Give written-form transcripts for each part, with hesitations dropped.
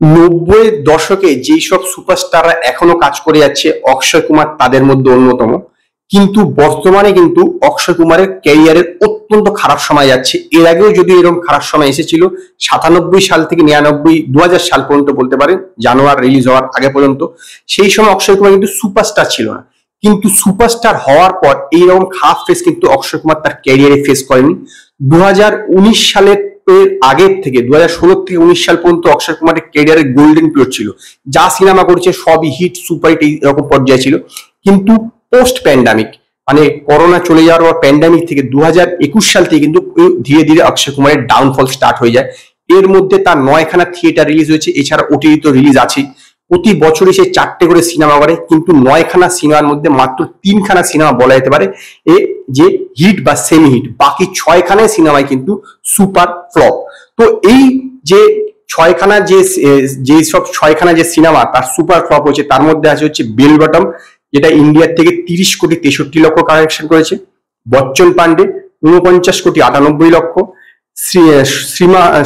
নব্বই দশকে যেই সব সুপারস্টাররা এখনো কাজ করে যাচ্ছে অক্ষয় কুমার তাদের মধ্যে অন্যতম। কিন্তু বর্তমানে কিন্তু অক্ষয় কুমারের ক্যারিয়ারের অত্যন্ত খারাপ সময় যাচ্ছে। এর আগেও যদি এরকম খারাপ সময় এসেছিল 97 সাল থেকে 99 2000 সাল পর্যন্ত বলতে পারেন, জানোয়ার রিলিজ হওয়ার আগে পর্যন্ত। সেই সময় অক্ষয় কুমার কিন্তু সুপারস্টার ছিল না, কিন্তু সুপারস্টার হওয়ার পর এইরকম খারাপ ফেস কিন্তু অক্ষয় কুমার তার ক্যারিয়ারে ফেস করেনি। 2019 সালের আগের থেকে 2016 থেকে 19 সাল পর্যন্ত অক্ষয় কুমারের ক্যারিয়ারের গোল্ডেন পিরিয়ড ছিল। যা সিনেমা করেছে সবই হিট, সুপারহিট এরকম পর্যায়ে ছিল। কিন্তু পোস্ট প্যান্ডামিক মানে করোনা চলে যাওয়ার পর প্যান্ডামিক থেকে 2021 সাল থেকে কিন্তু ধীরে ধীরে অক্ষয় কুমারের ডাউনফল স্টার্ট হয়ে যায়। এর মধ্যে তার 9খানা থিয়েটার রিলিজ হয়েছে, এছাড়া ওটিটি তো রিলিজ আছে। প্রতি বছরই সে 4টে করে সিনেমা করে, কিন্তু 9খানা সিনেমার মধ্যে মাত্র 3খানা সিনেমা বলা যেতে পারে যে হিট বা সেমি হিট, বাকি 6খানায় সিনেমায় কিন্তু সুপার ফ্লপ। তো এই যে 6খানা যে সব 6খানা যে সিনেমা তার সুপার ফ্লপ হয়েছে, তার মধ্যে আছে হচ্ছে বেল বটম, যেটা ইন্ডিয়ার থেকে 30 কোটি 63 লক্ষ কালেকশন করেছে। বচ্চন পান্ডে 49 কোটি 98 লক্ষ।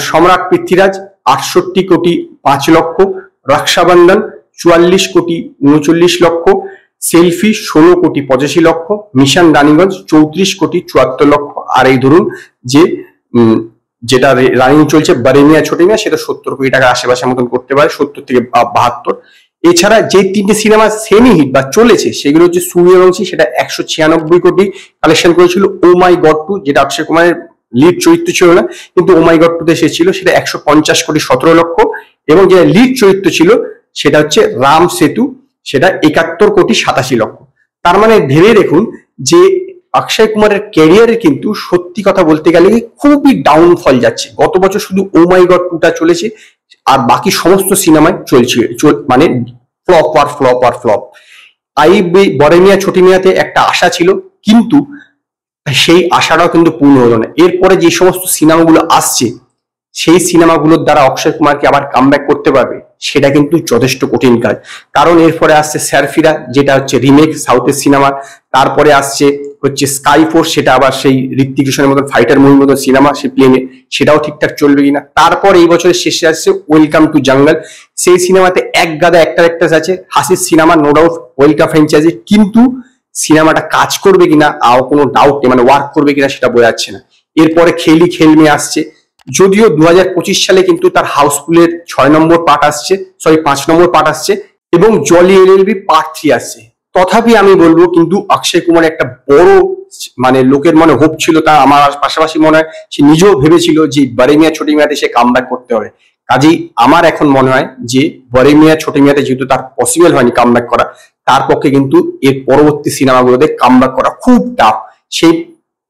সম্রাট পৃথ্বীরাজ 68 কোটি 5 লক্ষ। রক্ষাবন্ধন 44 কোটি 39 লক্ষ। সেলফি 16 কোটি 85 লক্ষ। মিশন রানীগঞ্জ 34 কোটি 74 লক্ষ। আর এই ধরুন যে যেটা রানিং চলছে বড়ে মিয়াঁ ছোটে মিয়াঁ, সেটা 70 কোটি টাকার আশেপাশের মতন করতে পারে, 70 থেকে 72। এছাড়া যে 3টে সিনেমা সেমি হিট বা চলেছে সেগুলো হচ্ছে সূর্যবংশী, সেটা 196 কোটি কালেকশন করেছিল। ও মাই গড 2, যেটা অক্ষয় কুমারের লিড চরিত্র ছিল না, কিন্তু ও মাই গড 2 তে সে ছিল, সেটা 150 কোটি 17 লক্ষ। এবং যে লিড চরিত্র ছিল সেটা হচ্ছে রাম সেতু, সেটা 71 কোটি 87 লক্ষ। তার মানে ভেবে দেখুন যে অক্ষয় কুমারের ক্যারিয়ারে কিন্তু সত্যি কথা বলতে গেলে খুবই ডাউনফল যাচ্ছে। গত বছর শুধু ও মাই গড 2টা চলেছে, আর বাকি সমস্ত সিনেমায় চলছে মানে ফ্লপ আর ফ্লপ আর ফ্লপ। বড়ে মিয়াঁ ছোটি মিয়াঁতে একটা আশা ছিল, কিন্তু সেই আশাটাও কিন্তু পূর্ণ হলো না। এরপরে যে সমস্ত সিনেমাগুলো আসছে সেই সিনেমাগুলোর দ্বারা অক্ষয় কুমারকে আবার কামব্যাক করতে পারবে, সেটা কিন্তু যথেষ্ট কঠিন কাজ। কারণ এরপরে আসছে স্যারফিরা, যেটা হচ্ছে রিমেক সাউথের সিনেমা। তারপরে আসছে হচ্ছে স্কাই ফোর্স, সেটা আবার সেই ঋত্বিক রোশনের মতন ফাইটার মুভির মতন সিনেমা, সেই প্লেনে, সেটাও ঠিকঠাক চলবে কিনা। তারপর এই বছরের শেষে আসছে ওয়েলকাম টু জঙ্গল। সেই সিনেমাতে এক গাদা অ্যাক্টর অ্যাক্ট্রেস আছে, হাসির cinema, no doubt Welcome franchise, কিন্তু সিনেমাটা কাজ করবে কিনা কোনো ডাউট নেই, মানে ওয়ার্ক করবে কিনা সেটা বোঝা যাচ্ছে না। এরপরে খেলি খেলমি আসছে, যদিও 2025 সালে কিন্তু তার হাউসফুলের 6 নম্বর পার্ট আসছে, 5 নম্বর পার্ট আসছে, এবং জলি এলএলবি পার্ট 3 আসছে। তথাপি আমি বলবো কিন্তু অক্ষয় কুমার একটা বড় মানে লোকের মনে হোপ ছিল, তা আমার পাশাপাশি মনে হয় সে নিজেও ভেবেছিল যে বড়ে মিয়াঁ ছোটি মিয়াঁতে সে কামব্যাক করতে হবে। কাজেই আমার এখন মনে হয় যে বড়ে মিয়াঁ ছোটি মিয়াঁতে যেহেতু তার পসিবল হয়নি কামব্যাক করা, তার পক্ষে কিন্তু এর পরবর্তী সিনেমাগুলোতে কামব্যাক করা খুব টাফ।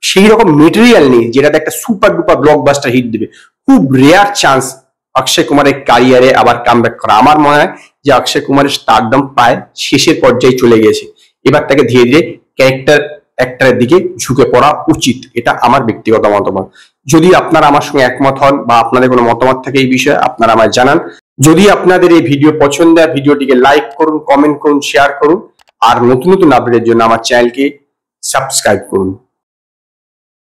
সেই রকম মেটেরিয়াল নেই যেটাতে একটা সুপার ডুপার ব্লকবাস্টার হিট দেবে। খুব রেয়ার চান্স অক্ষয় কুমারের ক্যারিয়ারে আবার কামব্যাক করা। আমার মনে হয় যে অক্ষয় কুমারের স্টারডম প্রায় শেষের পর্যায়ে চলে গেছে, এবার তাকে ধীরে ধীরে অ্যাক্টরের দিকে ঝুঁকে পড়া উচিত। এটা আমার ব্যক্তিগত মতামত। যদি আপনারা আমার সঙ্গে একমত হন বা আপনাদের কোনো মতামত থাকে এই বিষয়ে, আপনারা আমায় জানান। যদি আপনাদের এই ভিডিও পছন্দ হয়, ভিডিওটিকে লাইক করুন, কমেন্ট করুন, শেয়ার করুন, আর নতুন নতুন আপডেটের জন্য আমার চ্যানেলকে সাবস্ক্রাইব করুন।